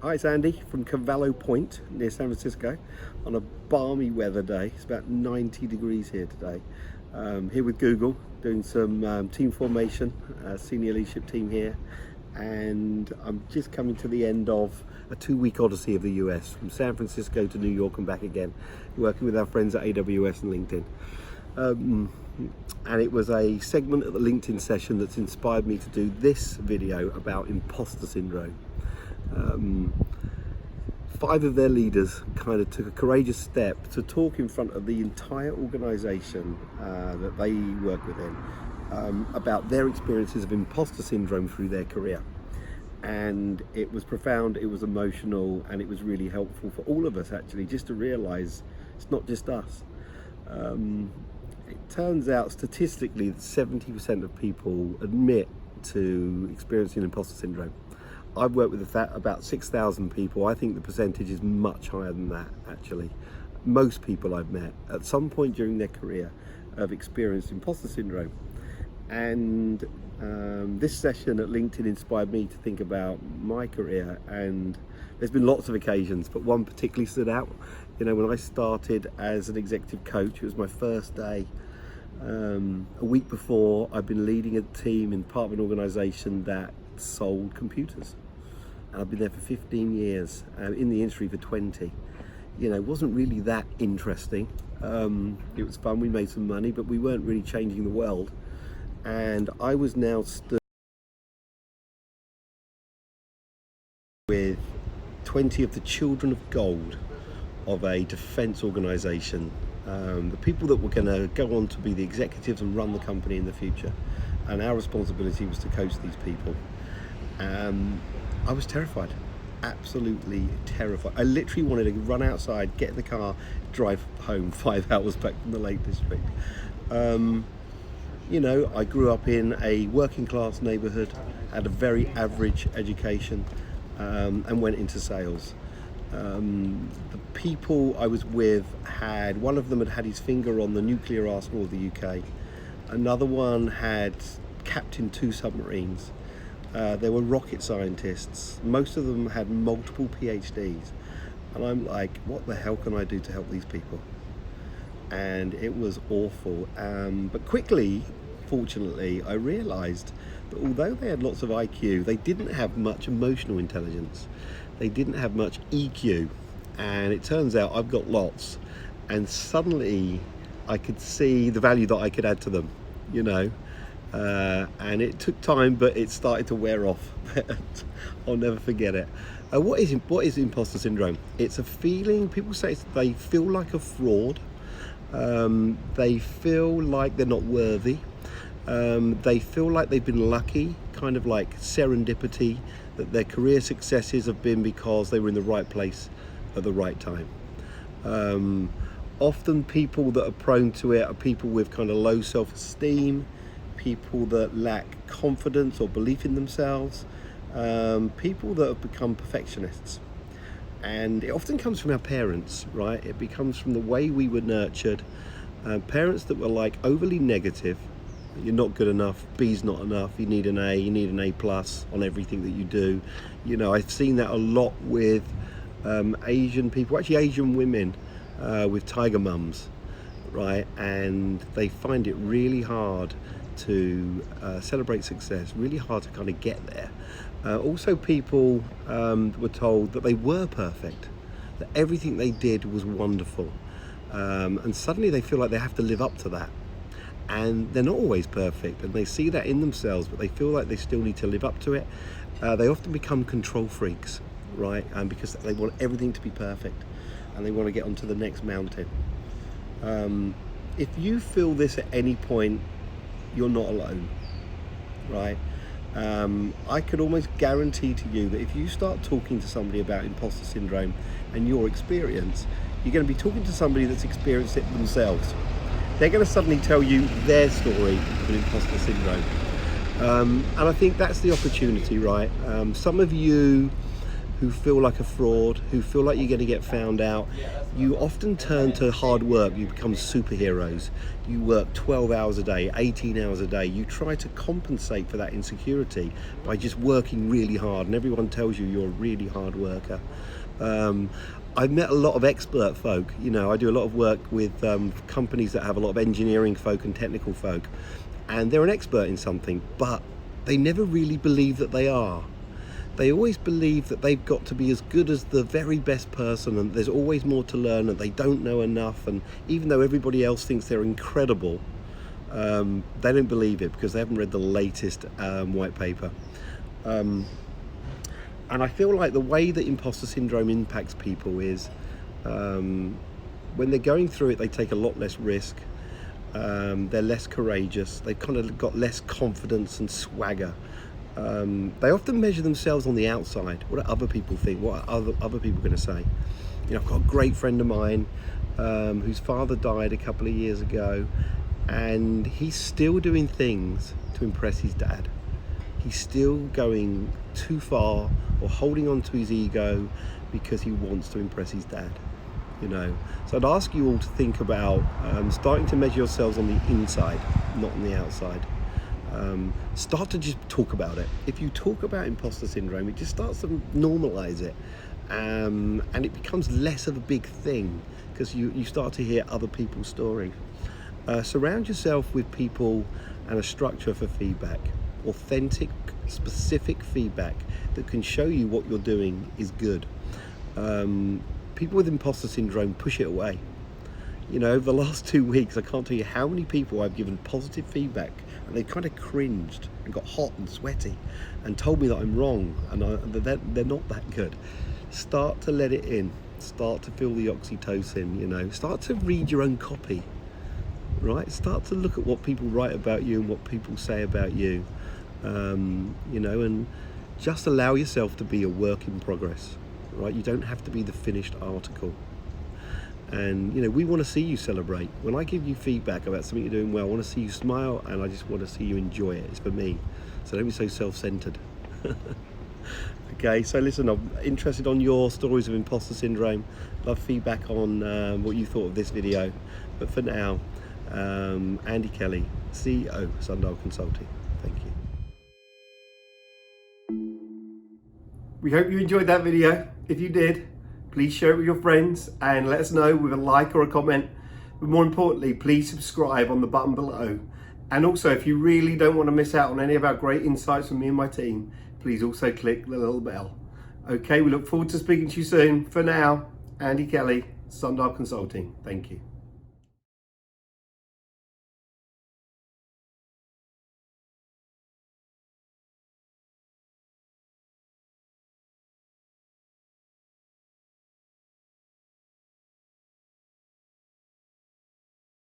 Hi, it's Andy from Cavallo Point near San Francisco on a balmy weather day. It's about 90 degrees here today. Here with Google doing some team formation, senior leadership team here, and I'm just coming to the end of a 2-week odyssey of the US from San Francisco to New York and back again, working with our friends at AWS and LinkedIn. And it was a segment of the LinkedIn session that's inspired me to do this video about imposter syndrome. 5 of their leaders kind of took a courageous step to talk in front of the entire organization that they work within about their experiences of imposter syndrome through their career. And it was profound, it was emotional, and it was really helpful for all of us actually just to realize it's not just us. It turns out statistically that 70% of people admit to experiencing imposter syndrome. I've worked with about 6,000 people. I think the percentage is much higher than that actually. Most people I've met at some point during their career have experienced imposter syndrome. And this session at LinkedIn inspired me to think about my career, and there's been lots of occasions, but one particularly stood out. You know, when I started as an executive coach, it was my first day. A week before, I'd been leading a team in part of an organization that sold computers. And I've been there for 15 years, in the industry for 20. You know, it wasn't really that interesting. It was fun, we made some money, but we weren't really changing the world. And I was now stood with 20 of the children of gold of a defense organization, the people that were going to go on to be the executives and run the company in the future. And our responsibility was to coach these people. I was terrified, absolutely terrified. I literally wanted to run outside, get in the car, drive home 5 hours back from the Lake District. You know, I grew up in a working class neighborhood, had a very average education, and went into sales. The people I was with one of them had had his finger on the nuclear arsenal of the UK. Another one had captained 2 submarines. There were rocket scientists. Most of them had multiple PhDs. And I'm like, what the hell can I do to help these people? And it was awful. But quickly, fortunately, I realized that although they had lots of IQ, they didn't have much emotional intelligence. They didn't have much EQ. And it turns out I've got lots. And suddenly I could see the value that I could add to them, you know. And it took time, but it started to wear off. I'll never forget it. What is imposter syndrome? It's a feeling, people say they feel like a fraud. They feel like they're not worthy. They feel like they've been lucky, kind of like serendipity, that their career successes have been because they were in the right place at the right time. Often people that are prone to it are people with kind of low self-esteem, people that lack confidence or belief in themselves, people that have become perfectionists. And it often comes from our parents, right? It becomes from the way we were nurtured. Parents that were like overly negative. You're not good enough, B's not enough, you need an A, you need an A+ on everything that you do. You know, I've seen that a lot with Asian people, actually Asian women with tiger mums, right? And they find it really hard to celebrate success, really hard to kind of get there. Also people were told that they were perfect, that everything they did was wonderful, and suddenly they feel like they have to live up to that. And they're not always perfect, and they see that in themselves, but they feel like they still need to live up to it. They often become control freaks, right? Because they want everything to be perfect, and they want to get onto the next mountain. If you feel this at any point, you're not alone, right? I could almost guarantee to you that if you start talking to somebody about imposter syndrome and your experience, you're going to be talking to somebody that's experienced it themselves. They're going to suddenly tell you their story of an imposter syndrome. And I think that's the opportunity, right? Some of you who feel like a fraud, who feel like you're going to get found out, you often turn to hard work. You become superheroes. You work 12 hours a day, 18 hours a day. You try to compensate for that insecurity by just working really hard, and everyone tells you you're a really hard worker. I've met a lot of expert folk. You know, I do a lot of work with companies that have a lot of engineering folk and technical folk, and they're an expert in something, but they never really believe that they are. They always believe that they've got to be as good as the very best person, and there's always more to learn, and they don't know enough. And even though everybody else thinks they're incredible, they don't believe it because they haven't read the latest white paper. And I feel like the way that imposter syndrome impacts people is when they're going through it, they take a lot less risk. They're less courageous. They've kind of got less confidence and swagger. They often measure themselves on the outside. What do other people think? What are other people going to say? You know, I've got a great friend of mine whose father died a couple of years ago, and he's still doing things to impress his dad. He's still going too far or holding on to his ego because he wants to impress his dad. You know, so I'd ask you all to think about starting to measure yourselves on the inside, not on the outside. Start to just talk about it. If you talk about imposter syndrome, it just starts to normalize it, and it becomes less of a big thing because you start to hear other people's stories. Surround yourself with people and a structure for feedback, authentic, specific feedback that can show you what you're doing is good. People with imposter syndrome push it away. You know, over the last 2 weeks, I can't tell you how many people I've given positive feedback and they kind of cringed and got hot and sweaty and told me that I'm wrong and they're not that good. Start to let it in. Start to feel the oxytocin, you know. Start to read your own copy, right? Start to look at what people write about you and what people say about you, you know, and just allow yourself to be a work in progress, right? You don't have to be the finished article. And you know, we want to see you celebrate. When I give you feedback about something you're doing well, I want to see you smile, and I just want to see you enjoy it. It's for me, so don't be so self-centered. Okay, so listen, I'm interested on your stories of imposter syndrome. Love feedback on what you thought of this video. But for now, Andy Kelly, CEO, Sundial Consulting. Thank you. We hope you enjoyed that video. If you did, please share it with your friends and let us know with a like or a comment. But more importantly, please subscribe on the button below. And also, if you really don't want to miss out on any of our great insights from me and my team, please also click the little bell. Okay, we look forward to speaking to you soon. For now, Andy Kelly, Sundial Consulting. Thank you.